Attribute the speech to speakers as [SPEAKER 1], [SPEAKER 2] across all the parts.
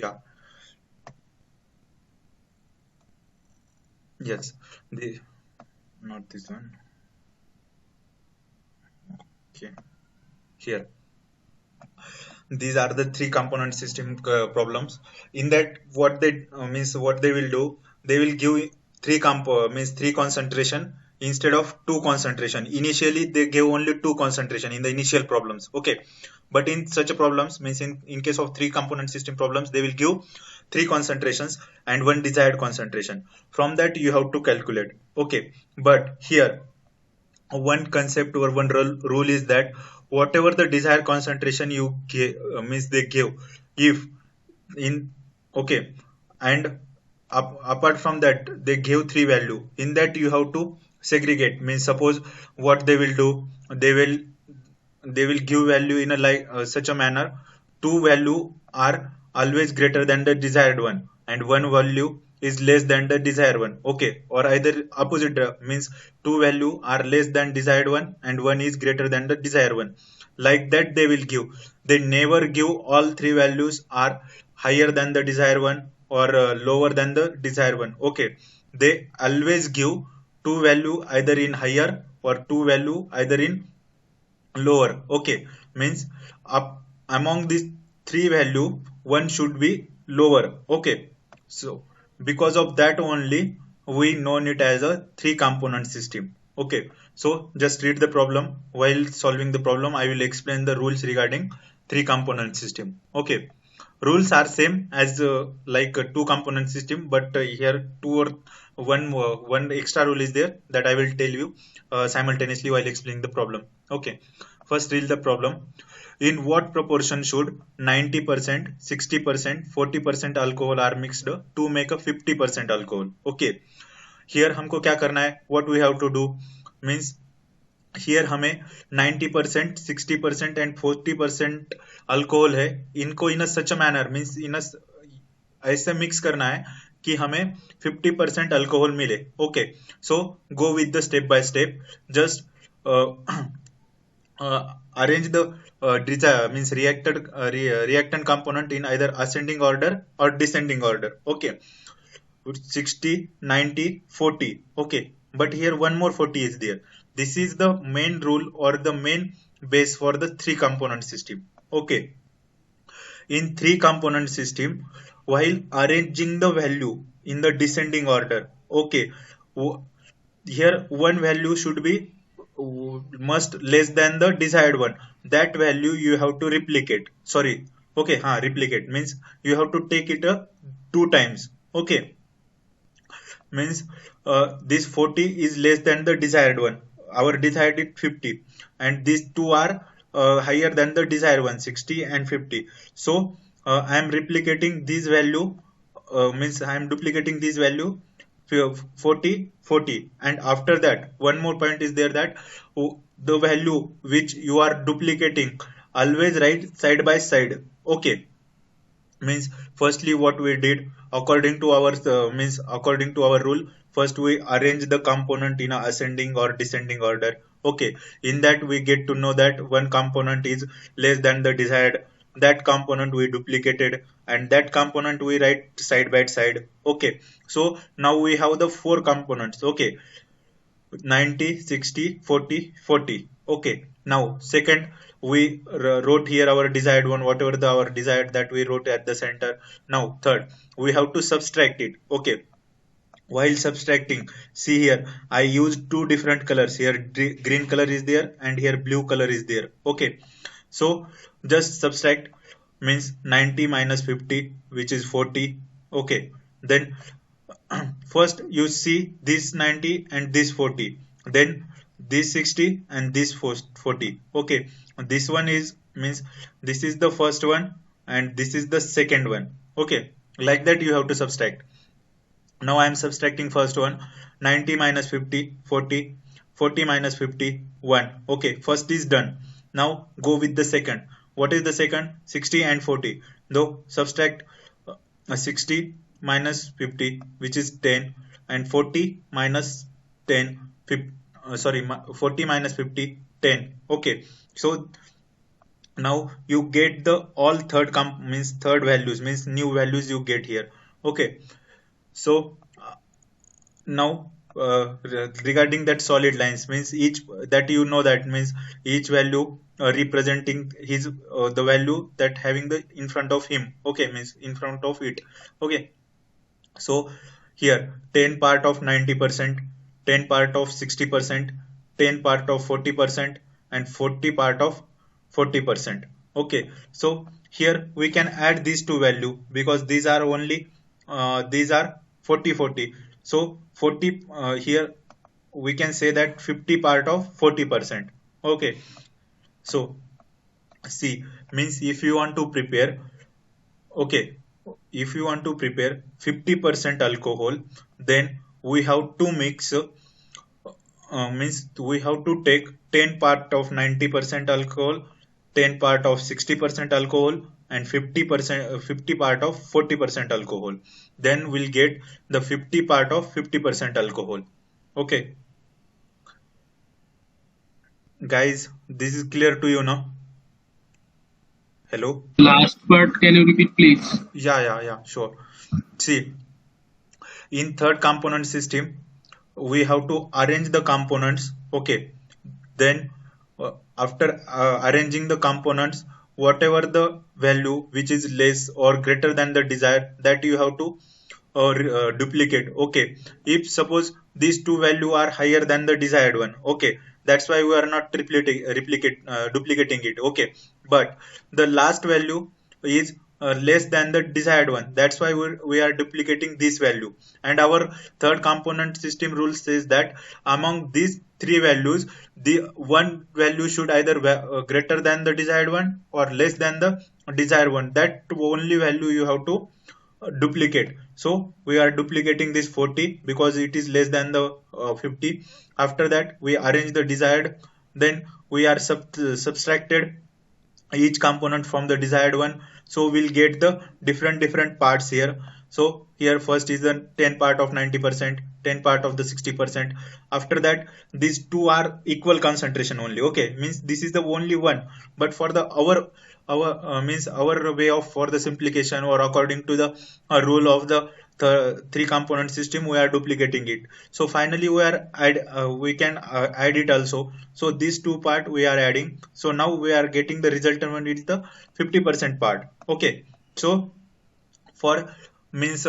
[SPEAKER 1] Yeah. Yes. The Not this one. Okay. Here. These are the three component system problems. In that, what they means what they will do, they will give means three concentration instead of two concentration. Initially they gave only two concentration in the initial problems. Okay, but in such a problems, means in case of three component system problems, they will give three concentrations and one desired concentration. From that you have to calculate. Okay, but here one concept or one rule is that whatever the desired concentration you give, means they give, if in, okay, and apart from that they give three value, in that you have to segregate. Means suppose what they will do, they will give value in a like such a manner, two value are always greater than the desired one and one value is less than the desired one. Okay, or either opposite, means two value are less than desired one and one is greater than the desired one. Like that they will give. They never give all three values are higher than the desired one or lower than the desired one. Okay, they always give two value either in higher or two value either in lower. Okay, means up among these three value one should be lower. Okay, so because of that only we known it as a three component system. Okay, so just read the problem. While solving the problem I will explain the rules regarding three component system. Okay, rules are same as like a two component system, but here two or one extra rule is there that I will tell you simultaneously while explaining the problem. Okay, first read the problem. In what proportion should 90%, 60%, 40% alcohol are mixed to make a 50% alcohol? Okay, here हमको क्या करना है, what we have to do, means here हमें 90%, 60% and 40% alcohol है, इनको इन such manner, means in ऐसे mix करना है कि हमें 50% अल्कोहल मिले. Okay, so go with the step by step. Just arrange the means reactant component in either ascending order or descending order. Okay, 60, 90, 40. Okay, but here one more 40 is there. This is the main rule or the main base for the three component system. Okay, in three component system, while arranging the value in the descending order, okay, here one value should be must less than the desired one. That value you have to replicate. Sorry, okay, replicate means you have to take it two times. Okay, means this 40 is less than the desired one. Our desired is 50 and these two are higher than the desired one, 60 and 50. So I am replicating this value, means I am duplicating this value 40 40, and after that one more point is there that the value which you are duplicating always write side by side. Okay, means firstly what we did according to our means according to our rule, first we arrange the component in a ascending or descending order. Okay, in that we get to know that one component is less than the desired, that component we duplicated and that component we write side by side. Okay, so now we have the four components. Okay, 90, 60, 40, 40. Okay, now second we wrote here our desired one, whatever our desired, that we wrote at the center. Now third we have to subtract it. Okay, while subtracting, see here I used two different colors. Here green color is there and here blue color is there. Okay, so just subtract, means 90 minus 50 which is 40. Okay, then first you see this 90 and this 40, then this 60 and this 40. Okay, this one is, means this is the first one and this is the second one. Okay, like that you have to subtract. Now I am subtracting first one, 90 minus 50, 40, 40 minus 50, 1. Okay, first is done. Now go with the second. What is the second? 60 and 40. Though subtract 60 minus 50 which is 10 and 40 minus 10, 50, sorry, 40 minus 50, 10. Okay, so Now you get the all third values, means new values you get here. Okay, so now regarding that solid lines, means each that you know that means each value representing his the value that having the in front of him. Okay, means in front of it. Okay, so here 10 part of 90%, 10 part of 60%, 10 part of 40%, and 40 part of 40%. Okay, so here we can add these two value because these are only these are 40 40. So 40 here we can say that 50 part of 40%. Okay, so see, means if you want to prepare, okay, if you want to prepare 50% alcohol, then we have to mix, means we have to take 10 part of 90% alcohol, 10 part of 60% alcohol, and 50 part of 40% alcohol. Then we'll get the 50 part of 50% alcohol. Okay, guys, this is clear to you now? Hello?
[SPEAKER 2] Last part, can you repeat, please?
[SPEAKER 1] Yeah, sure. See, in third component system we have to arrange the components. Okay, then after arranging the components, whatever the value which is less or greater than the desired, that you have to duplicate. Okay, if suppose these two value are higher than the desired one, okay, that's why we are not duplicating it. Okay, but the last value is less than the desired one, that's why we are duplicating this value. And our third component system rule says that among these three values, the one value should either greater than the desired one or less than the desired one. That only value you have to duplicate. So we are duplicating this 40 because it is less than the 50. After that we arrange the desired, then we are subtracted each component from the desired one, so we'll get the different parts here. So here first is the 10 part of 90%, 10 part of the 60%. After that these two are equal concentration only. Okay, means this is the only one, but for the our means our way of for the simplification or according to the rule of the three component system, we are duplicating it. So finally we can add it also. So these two part we are adding, so now we are getting the resultant one is the 50% part. Okay, so for means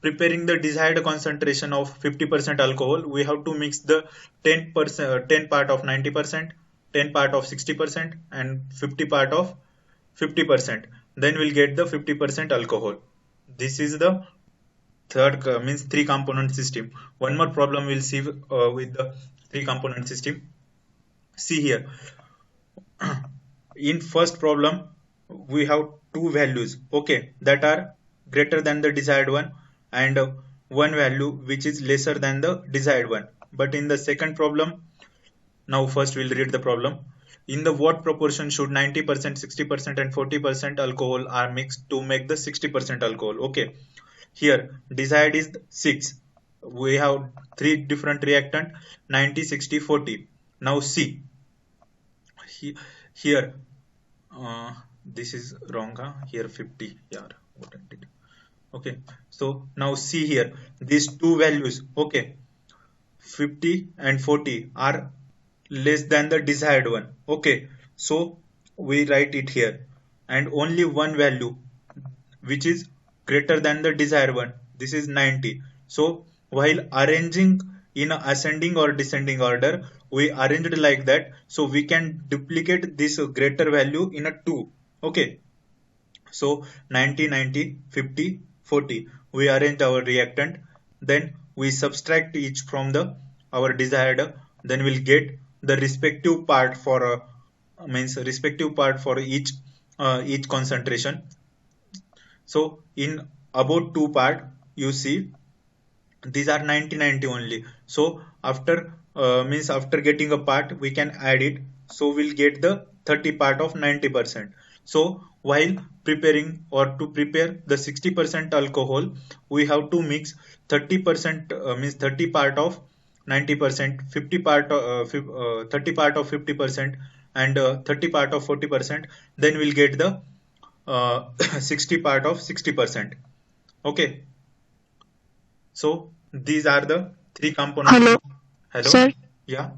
[SPEAKER 1] preparing the desired concentration of 50% alcohol, we have to mix the 10% 10 part of 90%, 10 part of 60%, and 50 part of 50%. Then we'll get the 50% alcohol. This is the third means three component system. One more problem we'll see with the three component system. See here, in first problem we have two values, okay, that are greater than the desired one, and one value which is lesser than the desired one. But in the second problem, now first we'll read the problem. In the what proportion should 90%, 60%, and 40% alcohol are mixed to make the 60% alcohol? Okay, here desired is 6. We have three different reactant, 90, 60, 40. Now see here, this is wrong, huh? Here 50. Yeah, what I did. Okay, so now see here these two values. Okay, 50 and 40 are less than the desired one. Okay, so we write it here, and only one value which is greater than the desired one, this is 90. So while arranging in a ascending or descending order, we arranged like that, so we can duplicate this greater value in a 2. Okay, so 90, 90, 50, 40. We arrange our reactant, then we subtract each from the our desired, then we'll get the respective part for means respective part for each concentration. So in about two part, you see these are 90, 90 only. So after means after getting a part, we can add it. So we'll get the 30 part of 90%. So while preparing or to prepare the 60% alcohol, we have to mix 30% means 30 part of 90%, 50 part 30 part of 50%, and 30 part of 40%, then we'll get the 60 part of 60%. Okay, so these are the three components.
[SPEAKER 3] Hello
[SPEAKER 1] Hello,
[SPEAKER 3] sir
[SPEAKER 1] yeah,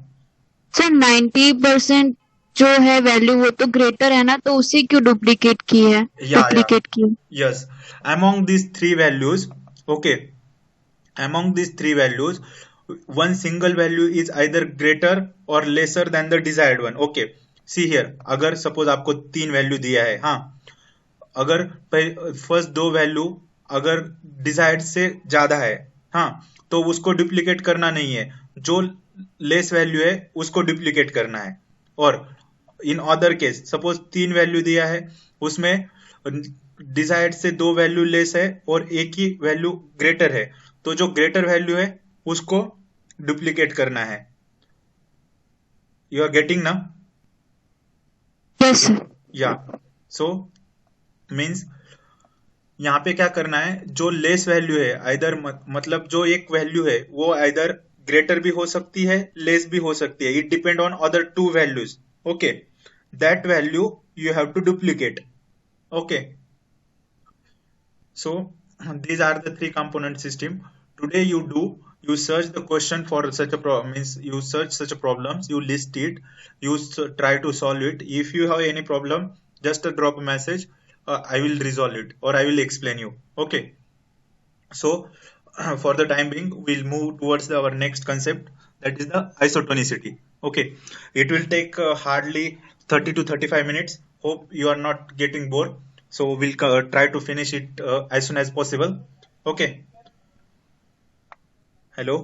[SPEAKER 3] sir 90% जो है value वो तो greater है ना, तो उसी क्यों duplicate की है
[SPEAKER 1] yeah,
[SPEAKER 3] डुप्लीकेट की है?
[SPEAKER 1] yes. Among these three values, okay, among these three values, one single value is either greater or lesser than the desired one. Okay, see here, अगर suppose आपको तीन वैल्यू दिया है, हाँ, अगर फर्स्ट दो वैल्यू अगर डिजायर्ड से ज्यादा है, हाँ, तो उसको डुप्लीकेट करना नहीं है, जो लेस वैल्यू है उसको डुप्लीकेट करना है। और इन अदर केस सपोज तीन वैल्यू दिया है, उसमें डिजायर्ड से दो वैल्यू लेस है और एक ही वैल्यू ग्रेटर है, तो जो ग्रेटर वैल्यू है उसको डुप्लीकेट करना है। यू आर गेटिंग ना?
[SPEAKER 3] Yes sir.
[SPEAKER 1] या सो मीन्स यहाँ पे क्या करना है, जो लेस वैल्यू है आइदर मतलब जो एक वैल्यू है वो आइदर ग्रेटर भी हो सकती है, लेस भी हो सकती है, it depend on other two values. Okay, that value you have to duplicate. Okay, so these are the three component system. Today you search the question for such a means you search such a problems, you list it, you try to solve it. If you have any problem, just drop a message, I will resolve it or I will explain you. Okay, so for the time being we'll move towards our next concept, that is the isotonicity. Okay, it will take hardly 30 to 35 minutes. Hope you are not getting bored, so we'll try to finish it as soon as possible. Okay, hello,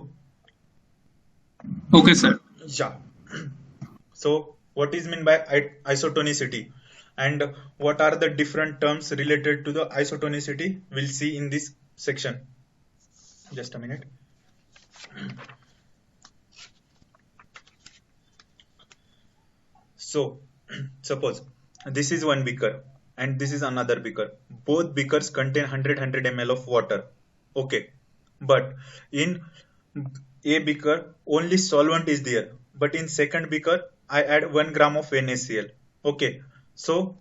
[SPEAKER 2] Okay, sir.
[SPEAKER 1] yeah. So what is meant by isotonicity and what are the different terms related to the isotonicity, we'll see in this section. Just a minute. So suppose this is one beaker and this is another beaker. Both beakers contain 100 ml of water. Okay, but in a beaker only solvent is there, but in second beaker I add 1 gram of NaCl. Okay, so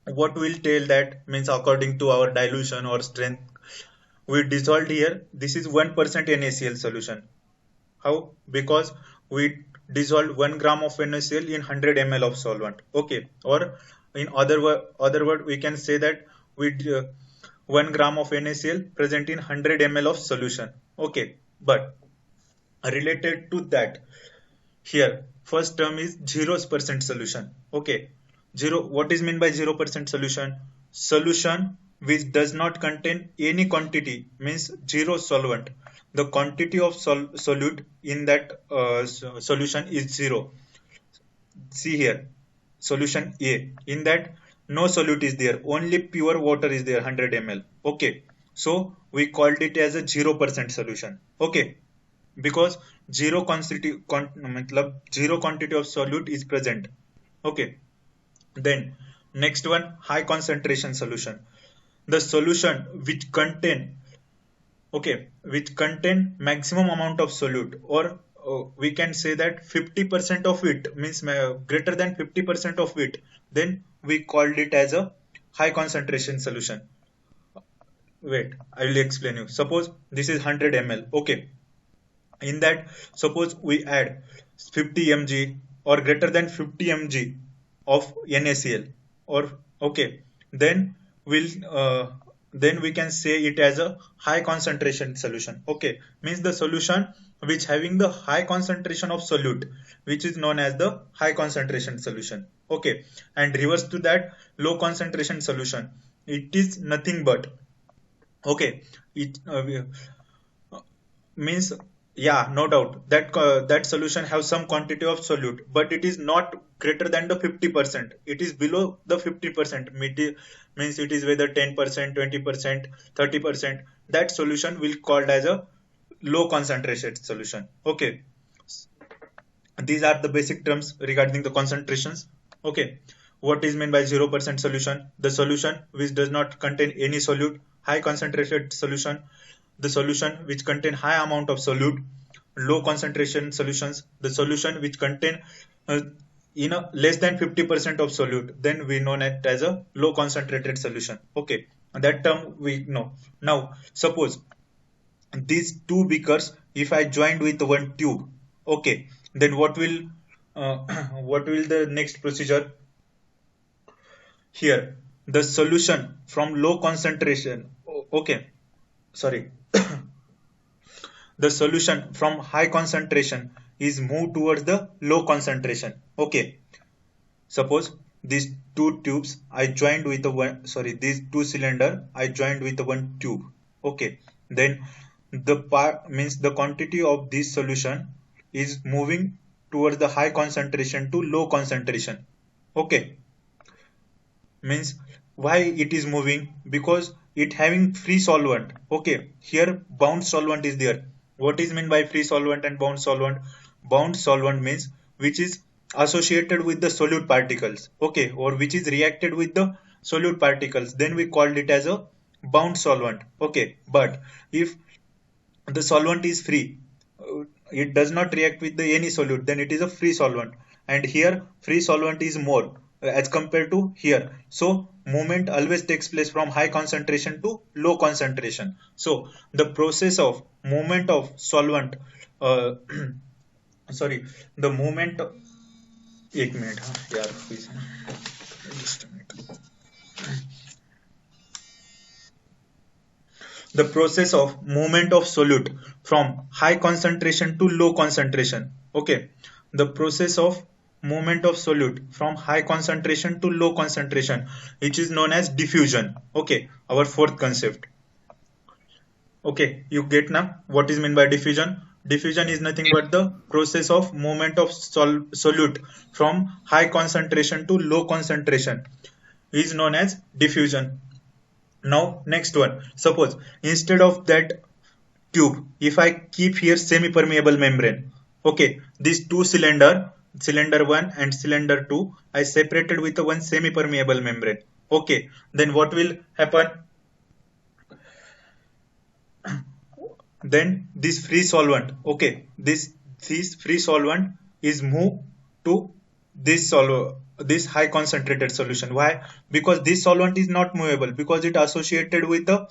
[SPEAKER 1] what will tell that means according to our dilution or strength, we dissolved here, this is 1% NaCl solution. How? Because we dissolved 1 gram of NaCl in 100 ml of solvent. Okay, or in other word we can say that we 1 gram of NaCl present in 100 ml of solution. Okay, but related to that, here first term is 0% solution. Okay, zero, what is meant by 0% solution? Solution which does not contain any quantity, means zero solvent. The quantity of solute in that solution is zero. See here, solution A, in that no solute is there, only pure water is there, 100 ml. Okay, so we called it as a 0% solution. Okay, because zero quantity zero quantity of solute is present. Okay, then next one, high concentration solution, the solution which contain, okay, which contain maximum amount of solute, or we can say that 50% of it, means greater than 50% of it, then we called it as a high concentration solution. Wait, I will explain you. Suppose this is 100 ml. Okay, in that suppose we add 50 mg or greater than 50 mg of NaCl, or okay, then we'll then we can say it as a high concentration solution. Okay, means the solution which having the high concentration of solute, which is known as the high concentration solution. Okay, and reverse to that, low concentration solution, it is nothing but, okay, it means, yeah, no doubt that that solution have some quantity of solute, but it is not greater than the 50%, it is below the 50%, means it is whether 10%, 20%, 30%, that solution will called as a low concentration solution. Okay, these are the basic terms regarding the concentrations. Okay, what is meant by 0% solution? The solution which does not contain any solute. High concentrated solution, the solution which contain high amount of solute. Low concentration solutions, the solution which contain in a less than 50% of solute, then we know it as a low concentrated solution. Okay, that term we know. Now, suppose these two beakers, if I joined with one tube, okay, then what will what will the next procedure here? The solution from low concentration, okay, sorry, the solution from high concentration is moved towards the low concentration. Okay, suppose these two tubes I joined with the one, sorry, these two cylinder I joined with the one tube. Okay, then the part means the quantity of this solution is moving towards the high concentration to low concentration. Okay, means why it is moving, because it having free solvent. Okay, here bound solvent is there. What is meant by free solvent and bound solvent? Bound solvent means which is associated with the solute particles, okay, or which is reacted with the solute particles, then we called it as a bound solvent. Okay, but if the solvent is free, it does not react with the any solute, then it is a free solvent, and here free solvent is more as compared to here. So movement always takes place from high concentration to low concentration. So the process of movement of solvent uh, sorry, the movement, एक minute हाँ यार please, just a minute. The process of movement of solute from high concentration to low concentration. Okay, the process of movement of solute from high concentration to low concentration, which is known as diffusion. Okay, our fourth concept. Okay, you get now what is meant by diffusion? Diffusion is nothing but the process of movement of solute from high concentration to low concentration is known as diffusion. Now next one, suppose instead of that tube, if I keep here semi-permeable membrane, okay, these two cylinder 1 and cylinder 2, I separated with one semi-permeable membrane. Okay, then what will happen? Then this free solvent, okay, this free solvent is moved to this high concentrated solution. Why? Because this solvent is not movable, because it associated with the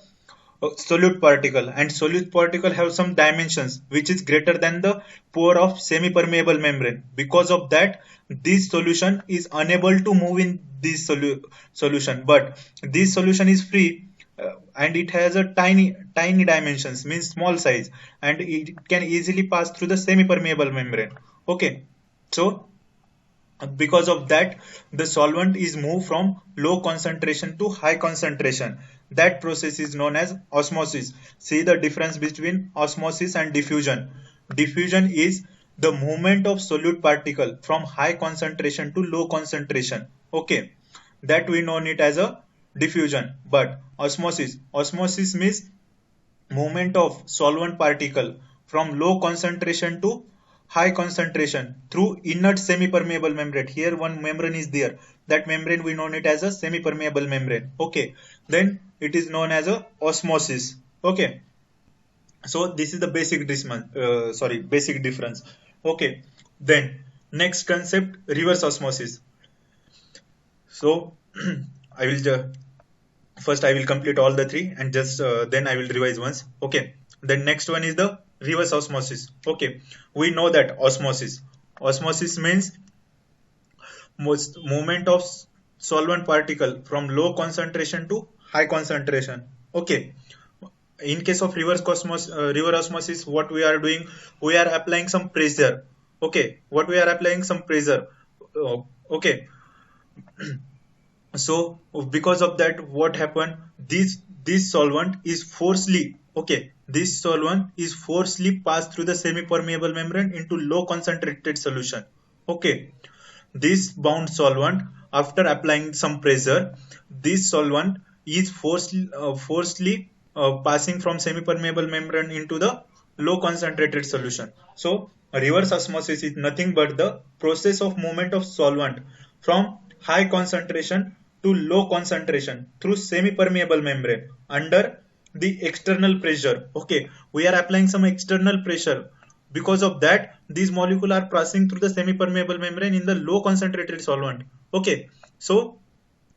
[SPEAKER 1] solute particle, and solute particle have some dimensions which is greater than the pore of semi permeable membrane. Because of that, this solution is unable to move in this solution, but this solution is free, and it has a tiny dimensions, means small size, and it can easily pass through the semi permeable membrane. Okay, so because of that, the solvent is moved from low concentration to high concentration. That process is known as osmosis. See the difference between osmosis and diffusion. Diffusion is the movement of solute particle from high concentration to low concentration. Okay, that we know it as a diffusion. But osmosis means movement of solvent particle from low concentration to high concentration through inert semi-permeable membrane. Here one membrane is there. That membrane we know it as a semi-permeable membrane. Okay, then it is known as a osmosis. Okay, so this is the basic basic difference. Okay, then next concept, reverse osmosis. So I will first I will complete all the three, and just then I will revise once. Okay, the next one is the reverse osmosis. Okay, we know that osmosis means movement of solvent particle from low concentration to high concentration. Okay, in case of reverse osmosis, what we are doing, we are applying some pressure. Okay, what we are applying some pressure. Okay, so because of that, what happened, this solvent is forcibly, okay, this solvent is forcibly passed through the semi permeable membrane into low concentrated solution. Okay, this bound solvent, after applying some pressure, this solvent is forcibly passing from semi permeable membrane into the low concentrated solution. So reverse osmosis is nothing but the process of movement of solvent from high concentration to low concentration through semi permeable membrane under the external pressure. Okay, we are applying some external pressure because of that these molecules are passing through the semi-permeable membrane in the low concentrated solvent. Okay, so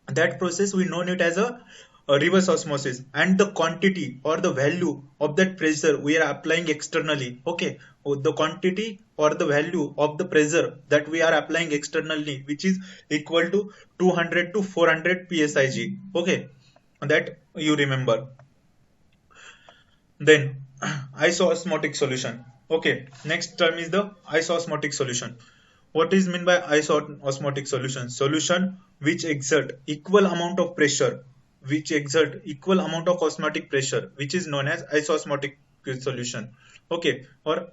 [SPEAKER 1] that process we known it as a reverse osmosis, and the quantity or the value of that pressure we are applying externally. Okay, the quantity or the value of the pressure that we are applying externally, which is equal to 200 to 400 psig. Okay, that you remember. Then isoosmotic solution. Okay, next term is the isoosmotic solution. What is meant by isoosmotic solution? Solution which exert equal amount of pressure, which exert equal amount of osmotic pressure, which is known as isoosmotic solution. Okay, or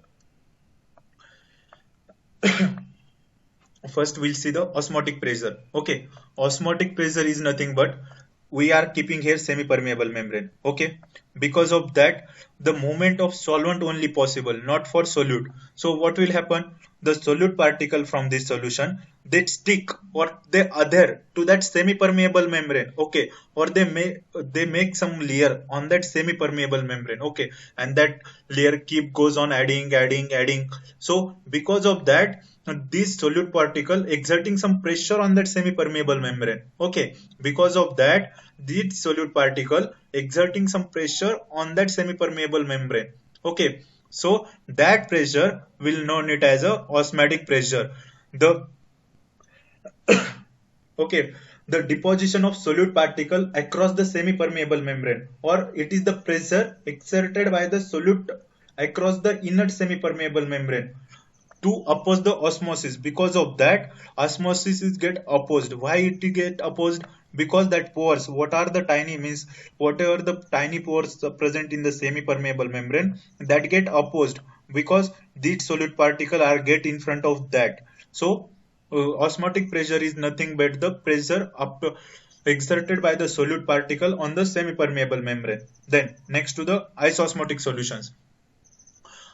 [SPEAKER 1] first we'll see the osmotic pressure. Okay, osmotic pressure is nothing but we are keeping here semi-permeable membrane. Okay, because of that the movement of solvent only possible, not for solute. So what will happen? The solute particle from this solution, they stick or they adhere to that semi-permeable membrane. Okay, or they make some layer on that semi-permeable membrane. Okay, and that layer goes on adding. So because of that this solute particle exerting some pressure on that semi-permeable membrane. Okay, because of that this solute particle exerting some pressure on that semi-permeable membrane. Okay, so that pressure will known it as a osmotic pressure. The okay, the deposition of solute particle across the semi-permeable membrane, or it is the pressure exerted by the solute across the inert semi-permeable membrane to oppose the osmosis. Because of that osmosis is get opposed. Why it get opposed? Because that pores, what are the tiny means whatever the tiny pores are present in the semi permeable membrane, that get opposed because these solute particle are get in front of that. So osmotic pressure is nothing but the pressure exerted by the solute particle on the semi permeable membrane. Then next to the isosmotic solutions.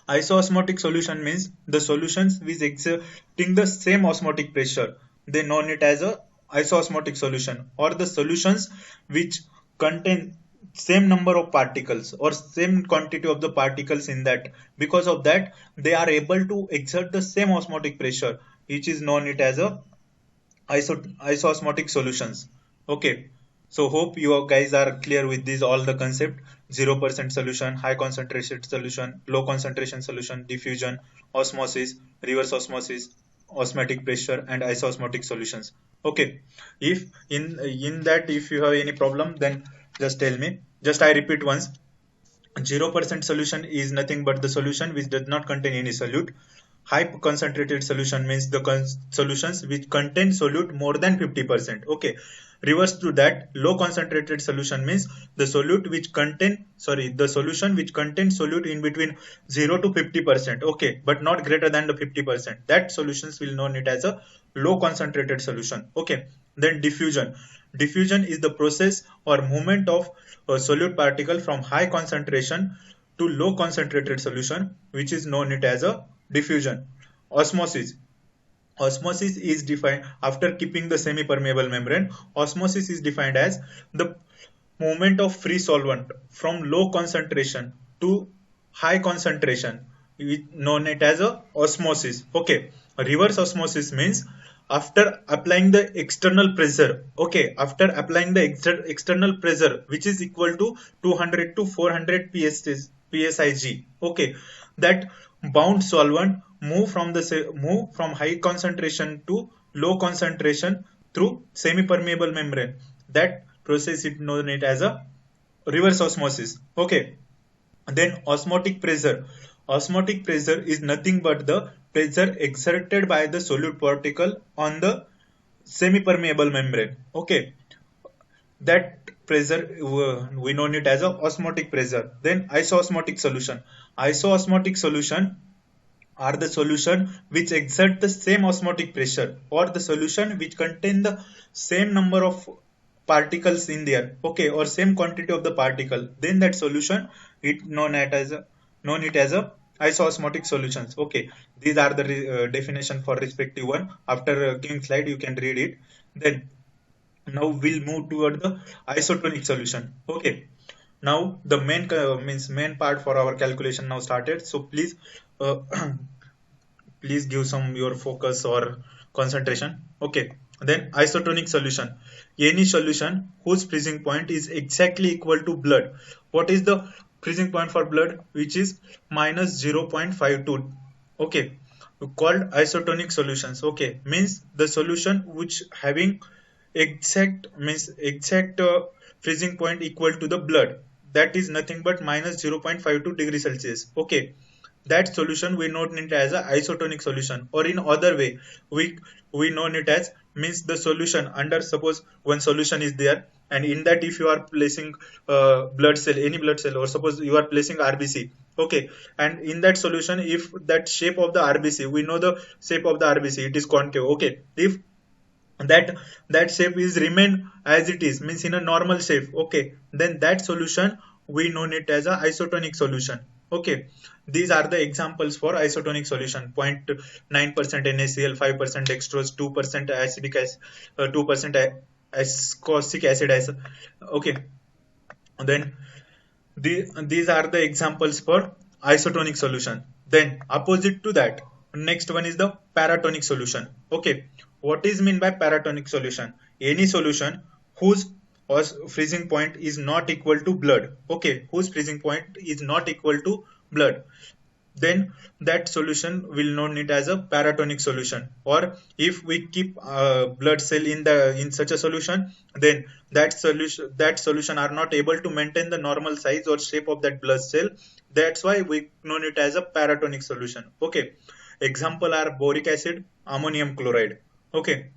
[SPEAKER 1] Isoosmotic solution means the solutions which exerting the same osmotic pressure. They known it as a isoosmotic solution, or the solutions which contain same number of particles or same quantity of the particles in that. Because of that they are able to exert the same osmotic pressure, which is known it as a isoosmotic solutions. Okay, so hope you guys are clear with these all the concept: 0% solution, high concentration solution, low concentration solution, diffusion, osmosis, reverse osmosis, osmotic pressure, and isoosmotic solutions. Okay, if in that if you have any problem, then just tell me. Just I repeat once: 0% solution is nothing but the solution which does not contain any solute. High concentrated solution means the solutions which contain solute more than 50%. Okay. Reverse to that, low concentrated solution means the solute which contain, sorry, the solution which contains solute in between 0 to 50%. Okay, but not greater than the 50%. That solutions will known it as a low concentrated solution. Okay. Then diffusion. Diffusion is the process or movement of a solute particle from high concentration to low concentrated solution, which is known it as a diffusion. Osmosis. Osmosis is defined after keeping the semi-permeable membrane. Osmosis is defined as the movement of free solvent from low concentration to high concentration, known it as a osmosis. Okay, reverse osmosis means after applying the external pressure. Okay, after applying the external pressure which is equal to 200 to 400 psig. Okay, that bound solvent move from high concentration to low concentration through semi-permeable membrane. That process is known it as a reverse osmosis. Okay. Then osmotic pressure. Osmotic pressure is nothing but the pressure exerted by the solute particle on the semi-permeable membrane. Okay. That pressure we know it as a osmotic pressure. Then isoosmotic solution. Isoosmotic solution are the solution which exert the same osmotic pressure, or the solution which contain the same number of particles in there. Okay, or same quantity of the particle. Then that solution it known it as a isoosmotic solutions. Okay, these are the definition for respective one. After giving slide you can read it. Then now we'll move toward the isotonic solution. Okay, Now the main part for our calculation now started. So please uh, please give some your focus or concentration. Okay, then isotonic solution, any solution whose freezing point is exactly equal to blood. What is the freezing point for blood? Which is minus 0.52. Okay, called isotonic solutions. Okay, means the solution which having exact freezing point equal to the blood, that is nothing but minus 0.52 degree Celsius. Okay, that solution we know it as a isotonic solution, or in other way we know it as, means the solution under, suppose one solution is there, and in that if you are placing blood cell, any blood cell, or suppose you are placing RBC. Okay, and in that solution, if that shape of the RBC, we know the shape of the RBC, it is concave. Okay, if that shape is remain as it is, means in a normal shape. Okay, then that solution we know it as a isotonic solution. Okay, these are the examples for isotonic solution: 0.9% NaCl, 5% dextrose, 2% acidic acid, 2% ascorbic acid. Okay, then these are the examples for isotonic solution. Then opposite to that, next one is the paratonic solution. Okay, what is mean by paratonic solution? Any solution whose freezing point is not equal to blood. Okay, whose freezing point is not equal to blood, then that solution will known it as a paratonic solution. Or if we keep blood cell in such a solution, then that solution are not able to maintain the normal size or shape of that blood cell. That's why we known it as a paratonic solution. Okay, example are boric acid, ammonium chloride. Okay,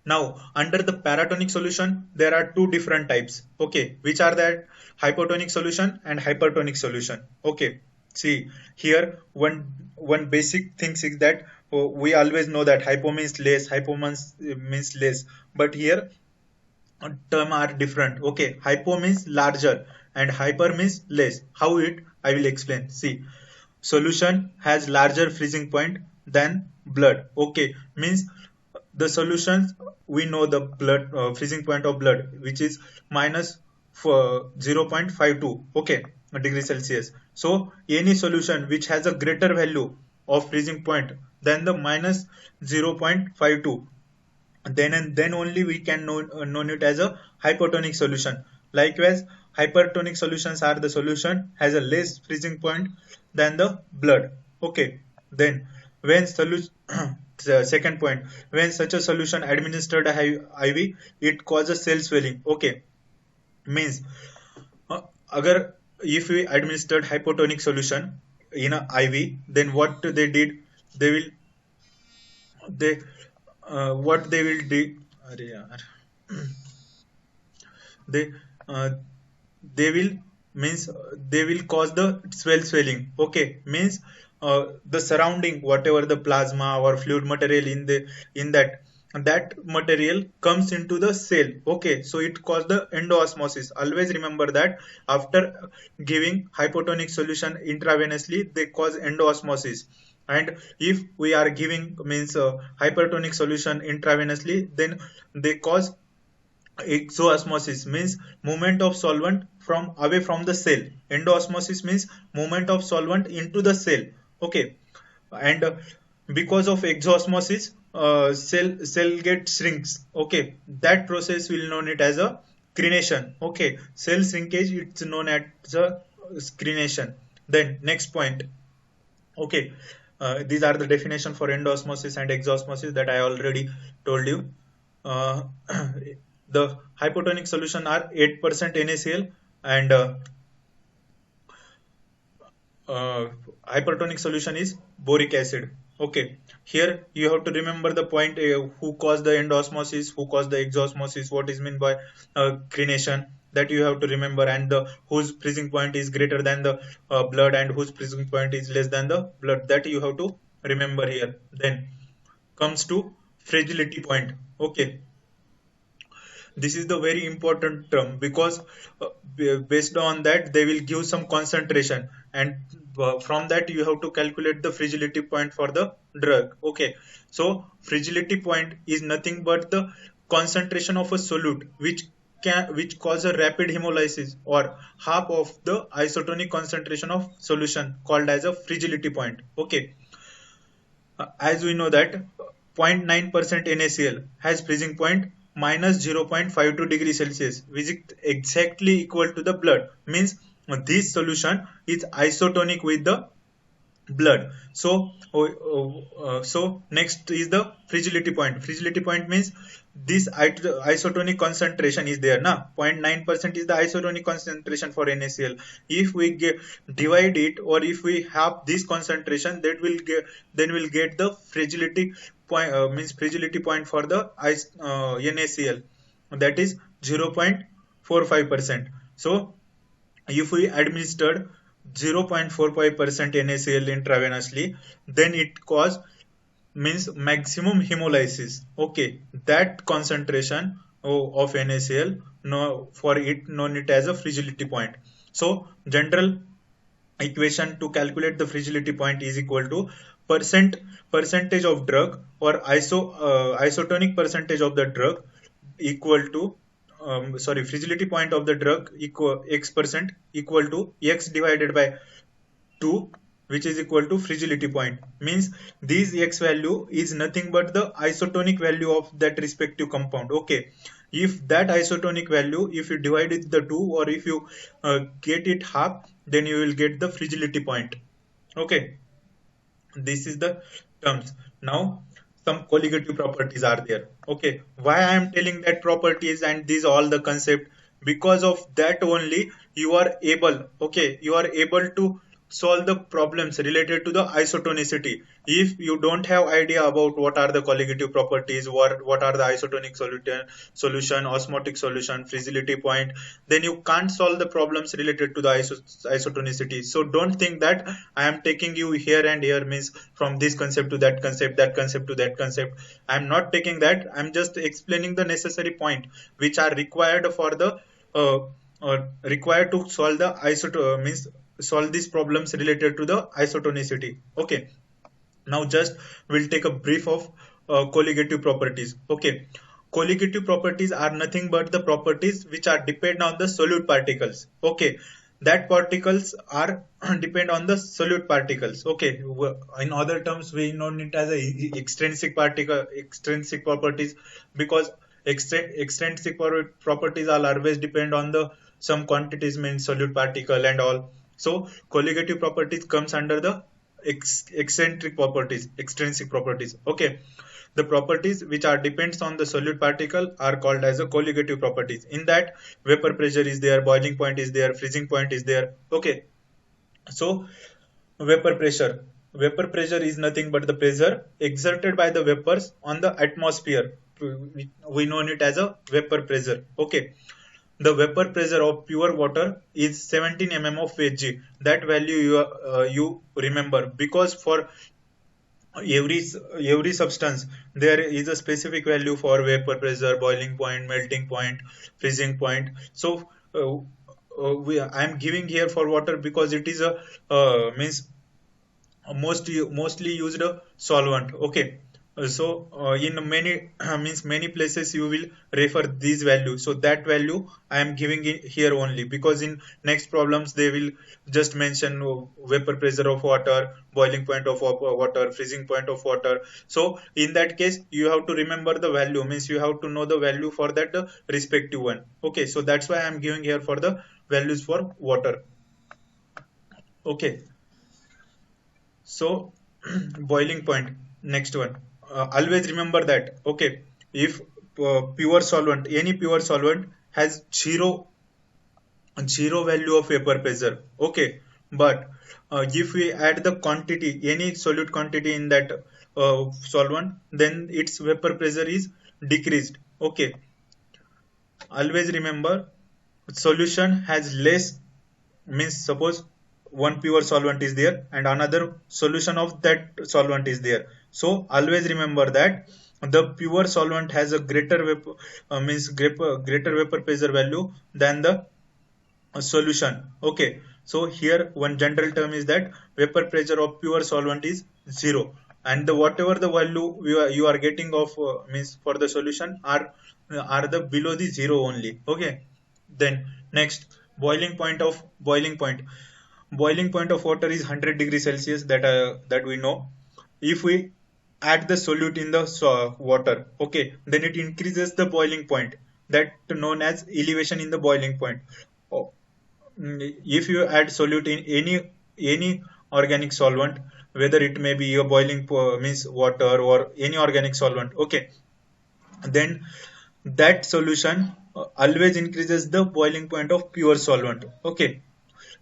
[SPEAKER 1] now under the paratonic solution there are two different types. Okay, which are that? Hypotonic solution and hypertonic solution. Okay, see here one basic thing is that we always know that hypo means less, means less, but here term are different. Okay, hypo means larger and hyper means less. How it? I will explain. See, solution has larger freezing point than blood. Okay, means the solutions, we know the blood freezing point of blood, which is minus 0.52. Okay, degree Celsius. So any solution which has a greater value of freezing point than the minus 0.52, then and then only we can know it as a hypotonic solution. Likewise, hypertonic solutions are the solution has a less freezing point than the blood. Okay, then when solution the second point, when such a solution administered IV, it causes cell swelling. Okay, means agar if we administered hypotonic solution in a IV, then what they did, they will they what they will do, अरे यार, they uh, they will, means they will cause the swelling. Okay, means the surrounding whatever the plasma or fluid material in that material comes into the cell. Okay, so it causes the endoosmosis. Always remember that after giving hypotonic solution intravenously, they cause endoosmosis. And if we are giving, means hypertonic solution intravenously, then they cause exoosmosis, means movement of solvent from away from the cell. Endoosmosis means movement of solvent into the cell. Okay, and because of exoosmosis, cell get shrinks. Okay, that process will known it as a crenation. Okay, cell shrinkage, it's known as a crenation. Then next point. Okay, these are the definition for endoosmosis and exoosmosis that I already told you. Uh, the hypotonic solution are 8% NaCl, and hypertonic solution is boric acid. Okay, here you have to remember the point, who caused the endoosmosis, who caused the exoosmosis, what is meant by crenation, that you have to remember, and the whose freezing point is greater than the blood and whose freezing point is less than the blood, that you have to remember here. Then comes to fragility point. Okay, this is the very important term, because based on that they will give some concentration, and from that you have to calculate the fragility point for the drug. Okay, so fragility point is nothing but the concentration of a solute which which cause a rapid hemolysis, or half of the isotonic concentration of solution, called as a fragility point. Okay. As we know that 0.9% NaCl has freezing point minus 0.52 degrees Celsius, which is exactly equal to the blood. Means this solution is isotonic with the blood. So next is the fragility point. Fragility point means this isotonic concentration is there now. 0.9% is the isotonic concentration for NaCl. If we divide it, or if we have this concentration, that will get, then we'll get the fragility point, means fragility point for the NaCl, that is 0.45%. So if we administered 0.45% NaCl intravenously, then it cause, means maximum hemolysis. Okay, that concentration of NaCl, for it known it as a fragility point. So general equation to calculate the fragility point is equal to percentage of drug, or isotonic percentage of the drug, equal to fragility point of the drug equal x% equal to x divided by 2, which is equal to fragility point. Means this x value is nothing but the isotonic value of that respective compound. Okay, if that isotonic value, if you divide it the 2, or if you get it half, then you will get the fragility point. Okay, this is the terms. Now some colligative properties are there. Okay, why I am telling that properties and these all the concept? Because of that only you are able, okay, you are able to solve the problems related to the isotonicity. If you don't have idea about what are the colligative properties, what are the isotonic solution, osmotic solution, fragility point, then you can't solve the problems related to the isotonicity. So don't think that I am taking you here and here, means from this concept to that concept, that concept to that concept. I am not taking that. I am just explaining the necessary point which are required for the required to solve the means solve these problems related to the isotonicity. Okay, now just we'll take a brief of colligative properties. Okay, colligative properties are nothing but the properties which are depend on the solute particles. Okay, that particles are depend on the solute particles. Okay, in other terms we know it as a extrinsic properties, because extrinsic properties are always depend on the some quantities, means solute particle and all. So colligative properties comes under the extrinsic properties. Okay, the properties which are depends on the solute particle are called as a colligative properties. In that, vapor pressure is there, boiling point is there, freezing point is there. Okay, so vapor pressure is nothing but the pressure exerted by the vapors on the atmosphere. We know it as a vapor pressure. Okay, the vapor pressure of pure water is 17 mm of Hg. That value you remember, because for every substance there is a specific value for vapor pressure, boiling point, melting point, freezing point. So I am giving here for water because it is a means mostly used solvent. Okay, so in many means many places you will refer these values. So that value I am giving it here only, because in next problems they will just mention vapor pressure of water, boiling point of water, freezing point of water. So in that case you have to remember the value, means you have to know the value for that respective one. Okay, so that's why I am giving here for the values for water. Okay, so boiling point, next one. Always remember that. Okay, if pure solvent, any pure solvent has zero value of vapor pressure. Okay, but if we add the quantity, any solute quantity in that solvent, then its vapor pressure is decreased. Okay, always remember, solution has less, means suppose one pure solvent is there and another solution of that solvent is there. So always remember that the pure solvent has a greater vapor greater vapor pressure value than the solution. Okay, so here one general term is that vapor pressure of pure solvent is 0. and the whatever the value you are getting of means for the solution are the below the zero only. Okay, then next, boiling point of water is 100 degrees Celsius, that we know. If we add the solute in the water, okay, then it increases the boiling point, that known as elevation in the boiling point. Oh, if you add solute in any organic solvent, whether it may be a means water or any organic solvent, okay, then that solution always increases the boiling point of pure solvent. Okay,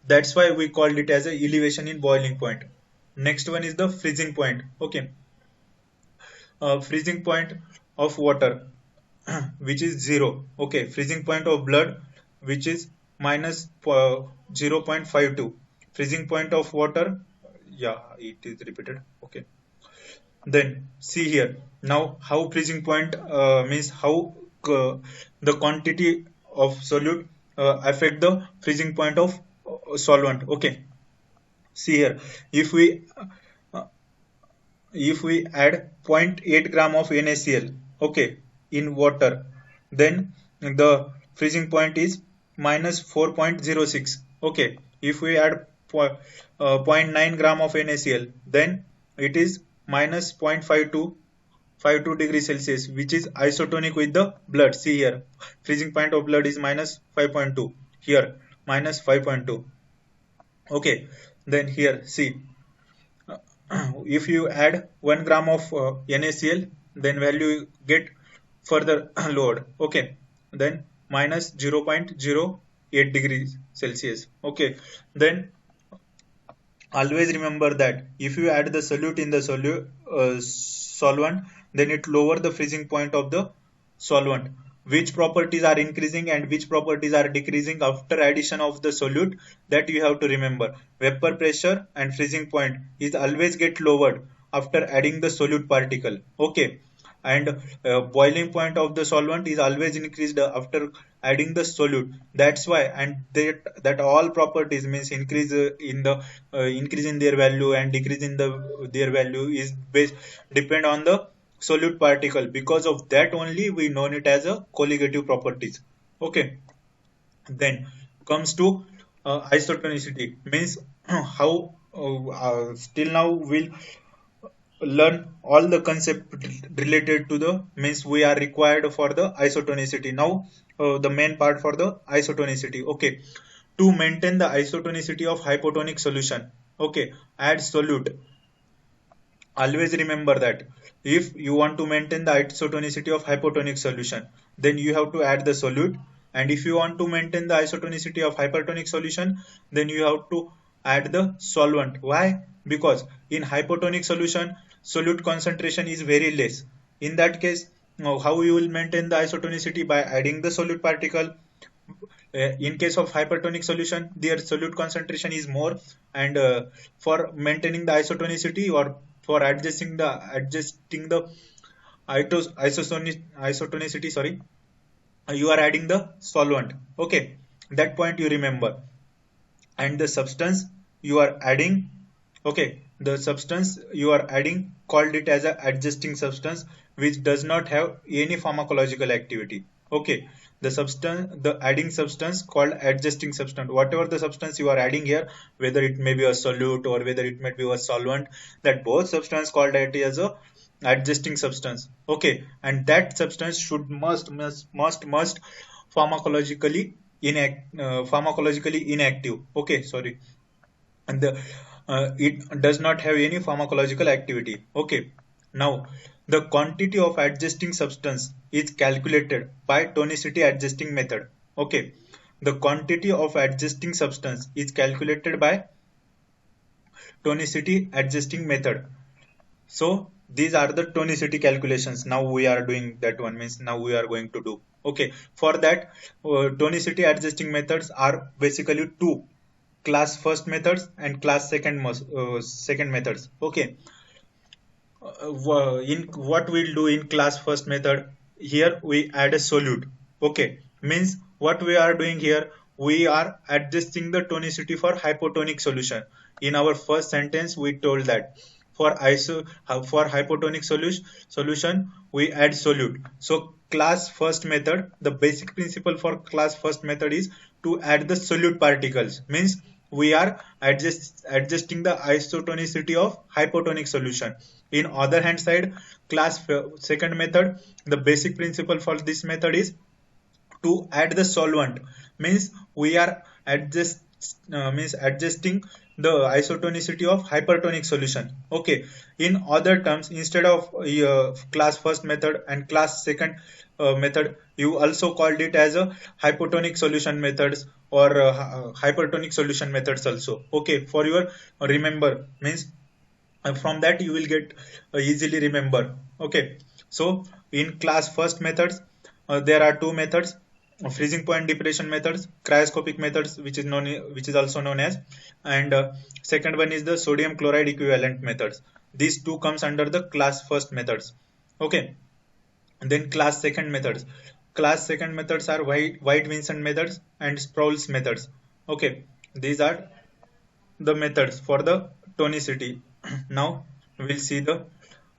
[SPEAKER 1] that's why we called it as a elevation in boiling point. Next one is the freezing point. Okay, freezing point of water which is 0. Okay, freezing point of blood which is minus 0.52. Freezing point of water, yeah, it is repeated. Okay, then see here, now how freezing point means how the quantity of solute affect the freezing point of solvent. Okay, see here, if we uh, if we add zero point 0.8 gram of NaCl, okay, in water, then the freezing point is minus 4.06. Okay, if we add zero point 0.9 gram of NaCl, then it is minus 0.52 degrees Celsius, which is isotonic with the blood. See here, freezing point of blood is minus 5.2, here minus 5.2. Okay, then here see, if you add 1 gram of NaCl, then value get further lowered. Okay, then minus 0.08 degrees Celsius. Okay, then always remember that if you add the solute in the solvent, then it lower the freezing point of the solvent. Which properties are increasing and which properties are decreasing after addition of the solute, that you have to remember. Vapor pressure and freezing point is always get lowered after adding the solute particle. Okay, and boiling point of the solvent is always increased after adding the solute. That's why, and that all properties means increase increase in their value and decrease in their value is based depend on the solute particle. Because of that only we known it as a colligative properties. Okay, then comes to isotonicity, means how still now we'll learn all the concept related to the means we are required for the isotonicity. Now the main part for the isotonicity. Okay, to maintain the isotonicity of hypotonic solution, okay, add solute. Always remember that if you want to maintain the isotonicity of hypotonic solution, then you have to add the solute, and if you want to maintain the isotonicity of hypertonic solution, then you have to add the solvent. Why? Because in hypotonic solution solute concentration is very less. In that case, now how you will maintain the isotonicity? By adding the solute particle. In case of hypertonic solution, their solute concentration is more, and for maintaining the isotonicity or for adjusting the isotonicity, sorry, you are adding the solvent. Okay, that point you remember. And the substance you are adding, okay, the substance you are adding called it as a adjusting substance, which does not have any pharmacological activity. Okay, the adding substance called adjusting substance. Whatever the substance you are adding here, whether it may be a solute or whether it may be a solvent, that both substance called it as a adjusting substance. Okay, and that substance should must pharmacologically inactive. Okay, sorry, and it does not have any pharmacological activity. Okay, now the quantity of adjusting substance is calculated by tonicity adjusting method. Okay, the quantity of adjusting substance is calculated by tonicity adjusting method. So these are the tonicity calculations. Now we are doing that one, means now we are going to do. Okay, for that tonicity adjusting methods are basically two: class first methods and class second methods. Okay, in what we'll do in class first method, here we add a solute. Okay, means what we are doing here, we are adjusting the tonicity for hypotonic solution. In our first sentence we told that for hypotonic solution we add solute. So class first method, the basic principle for class first method is to add the solute particles, means we are adjusting the isotonicity of hypotonic solution. In other hand side, second method, the basic principle for this method is to add the solvent, means we are adjusting the isotonicity of hypertonic solution. Okay, in other terms, instead of class first method and class second method, you also called it as a hypotonic solution methods or hypertonic solution methods also. Okay, for your remember, means from that you will get easily remember. Okay, so in class first methods, there are two methods: freezing point depression methods, cryoscopic methods, which is also known as, and second one is the sodium chloride equivalent methods. These two comes under the class first methods. Okay, and then class second methods are White Vincent methods and Sproul's methods. Okay, these are the methods for the tonicity. Now we'll see the,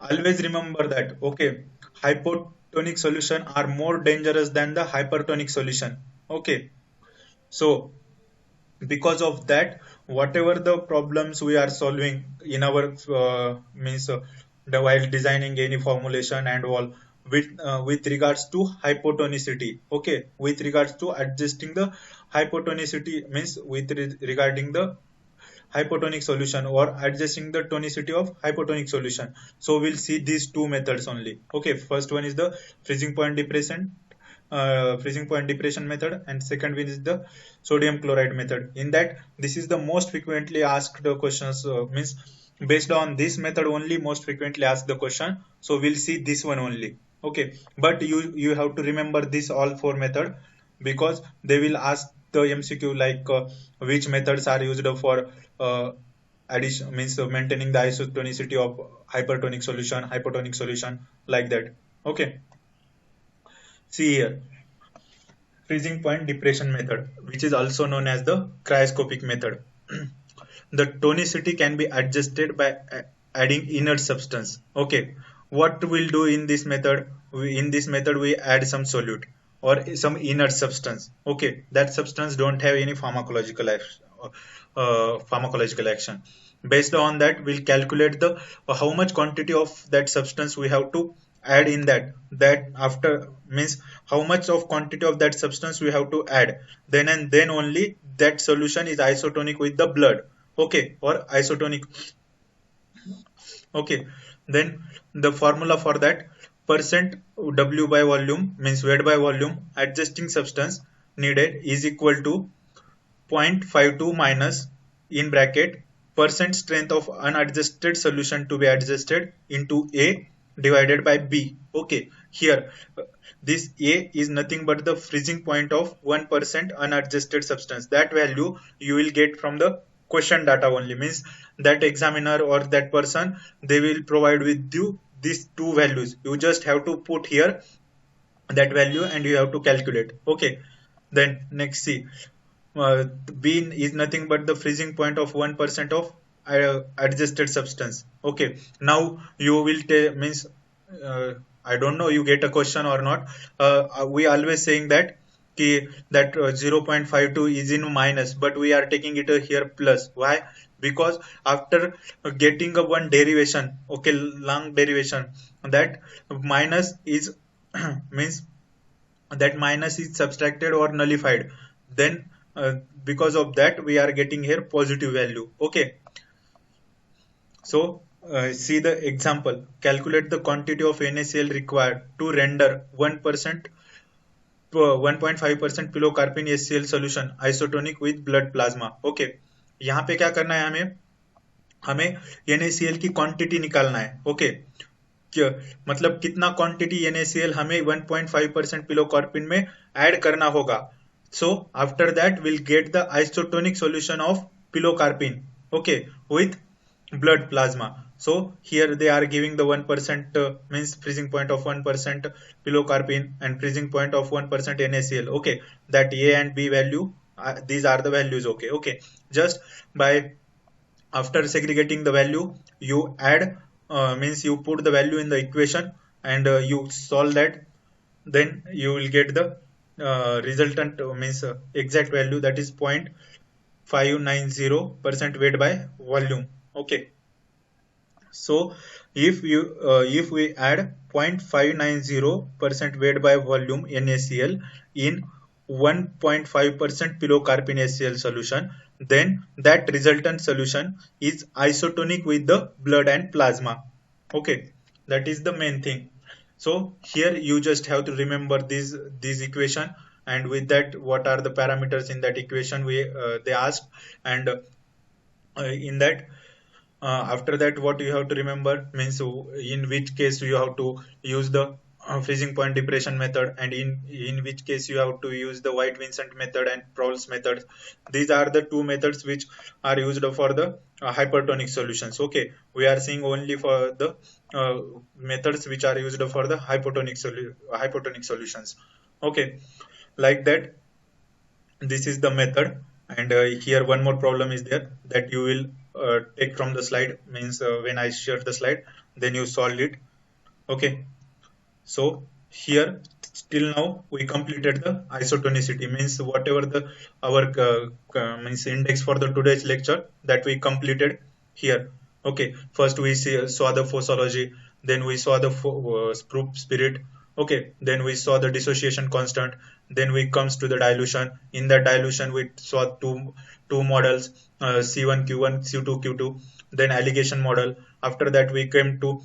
[SPEAKER 1] always remember that, okay, hypotonic solution are more dangerous than the hypertonic solution. Okay, so because of that, whatever the problems we are solving in our while designing any formulation and all, with regards to hypotonicity, okay, with regards to adjusting the hypotonicity, means regarding the hypotonic solution or adjusting the tonicity of hypotonic solution. So we'll see these two methods only. Okay, first one is the freezing point depression method, and second one is the sodium chloride method. In that, this is the most frequently asked questions, means based on this method only most frequently asked the question. So we'll see this one only. Okay, but you have to remember this all four method, because they will ask the MCQ like which methods are used for addition, means maintaining the isotonicity of hypertonic solution, hypotonic solution, like that. Okay, see here, freezing point depression method, which is also known as the cryoscopic method. The tonicity can be adjusted by adding inert substance. Okay, what we'll do in this method, we add some solute or some inert substance. Okay, that substance don't have any pharmacological action. Based on that, we'll calculate the how much quantity of that substance we have to add in that after, means how much of quantity of that substance we have to add, then and then only that solution is isotonic with the blood. Okay, or isotonic. Okay, then the formula for that, percent W by volume, means weight by volume, adjusting substance needed is equal to 0.52 minus, in bracket, percent strength of unadjusted solution to be adjusted into A divided by B. Okay, here this A is nothing but the freezing point of 1% unadjusted substance. That value you will get from the question data only, means that examiner or that person, they will provide with you these two values. You just have to put here that value and you have to calculate. Okay, then next, see, B is nothing but the freezing point of 1% of adjusted substance. Okay, now you will means I don't know you get a question or not. We always saying that 0.52 is in minus, but we are taking it here plus. Why? Because after getting a one derivation, okay, long derivation, that minus is means that minus is subtracted or nullified, then because of that we are getting here positive value. Okay, so see the example, calculate the quantity of NaCl required to render 1% 1.5% pilocarpine HCl solution isotonic with blood plasma. Okay, यहाँ पे क्या करना है, हमें NaCl की quantity निकालना है. Okay, मतलब कितना क्वांटिटी NaCl हमें 1.5% पिलोकार्पिन में ऐड करना होगा. So after that we'll get the isotonic solution of pilocarpine, okay, with blood plasma. So here they are giving the 1% means freezing point of 1% pilocarpine and freezing point of 1% NaCl. Okay, that A and B value, these are the values. Okay, just by after segregating the value, you add, means you put the value in the equation and you solve that, then you will get the resultant, means exact value, that is 0.590% weight by volume. Okay, so if we add 0.590% weight by volume NaCl in 1.5% pilocarpine HCl solution, then that resultant solution is isotonic with the blood and plasma. Okay, that is the main thing. So here you just have to remember this equation, and with that, what are the parameters in that equation we they asked, and in that, after that, what you have to remember means in which case you have to use the freezing point depression method, and in which case you have to use the White Vincent method and Proulx method. These are the two methods which are used for the hypertonic solutions. Okay, we are seeing only for the methods which are used for the hypotonic solutions. Okay, like that, this is the method. And here one more problem is there that you will take from the slide, means when I share the slide, then you solve it. Okay, so here till now we completed the isotonicity, means whatever the our means index for the today's lecture, that we completed here. Okay, first we saw the Fossology, then we saw the Sproop spirit. Okay, then we saw the dissociation constant, then we comes to the dilution. In that dilution we saw two models, C1 Q1, C2 Q2, then alligation model. After that we came to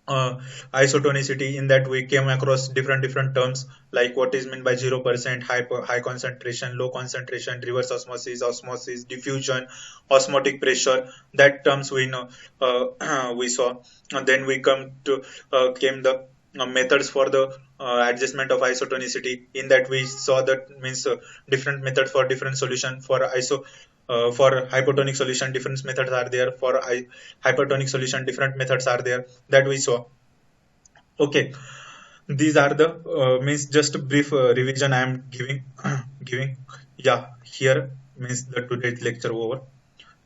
[SPEAKER 1] isotonicity. In that we came across different terms, like what is meant by 0%, high concentration, low concentration, reverse osmosis, diffusion, osmotic pressure. That terms we know, we saw. And then we came the methods for the adjustment of isotonicity. In that we saw that means different method for different solution. For hypotonic solution different methods are there, for hypertonic solution different methods are there, that we saw. Okay, these are the means just a brief revision I am giving. Yeah, here means the today's lecture over.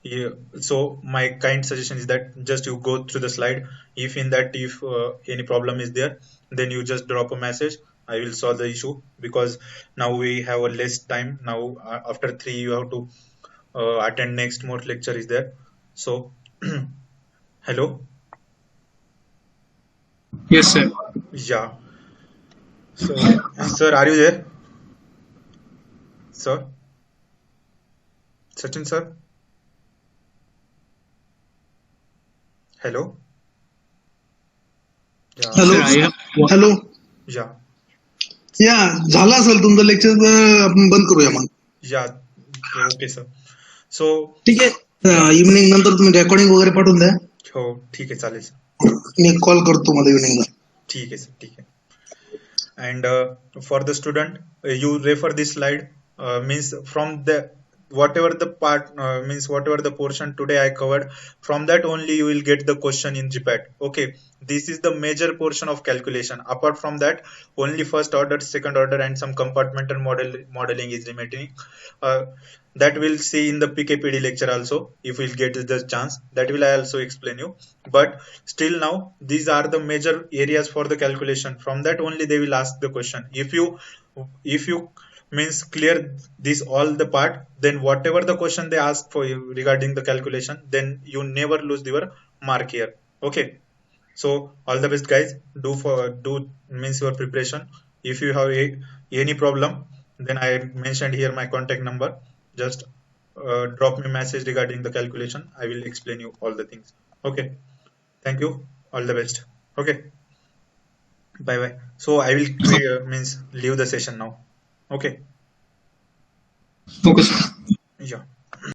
[SPEAKER 1] Yeah, so my kind suggestion is that just you go through the slide. If any problem is there, then you just drop a message. I will solve the issue, because now we have a less time. Now after 3 you have to attend next more lecture is there. So hello.
[SPEAKER 2] Yes, sir.
[SPEAKER 1] Yeah, so sir, are you there? Sir, Sachin sir, hello. Yeah,
[SPEAKER 4] hello
[SPEAKER 2] Sir, I have
[SPEAKER 4] hello
[SPEAKER 1] yeah,
[SPEAKER 4] या झालं असेल तुमचं lecture आपण बंद करूया मग
[SPEAKER 1] yeah. Okay sir. So
[SPEAKER 4] ठीक आहे evening नंतर तुम्ही रेकॉर्डिंग वगैरे पाठवून द्या
[SPEAKER 1] हो, ठीक आहे, चालेल.
[SPEAKER 4] मी कॉल करतो तुम्हाला इव्हनिंगला
[SPEAKER 1] ठीक आहे सर, ठीक आहे. And for the student, you refer this slide, means from the whatever the part, means whatever the portion today I covered, from that only you will get the question in GPAT. Okay, this is the major portion of calculation. Apart from that, only first order, second order, and some compartmental modeling is remaining. That we'll see in the PKPD lecture also, if we'll get the chance. That will I also explain you. But still now, these are the major areas for the calculation. From that only they will ask the question. If you means clear this all the part, then whatever the question they ask for you regarding the calculation, then you never lose your mark here. Okay, so all the best guys. Do means your preparation. If you have any problem, then I mentioned here my contact number. Just drop me message regarding the calculation. I will explain you all the things. Okay, thank you, all the best. Okay, bye bye. So I will means leave the session now. Okay,
[SPEAKER 2] focus.
[SPEAKER 1] yeah.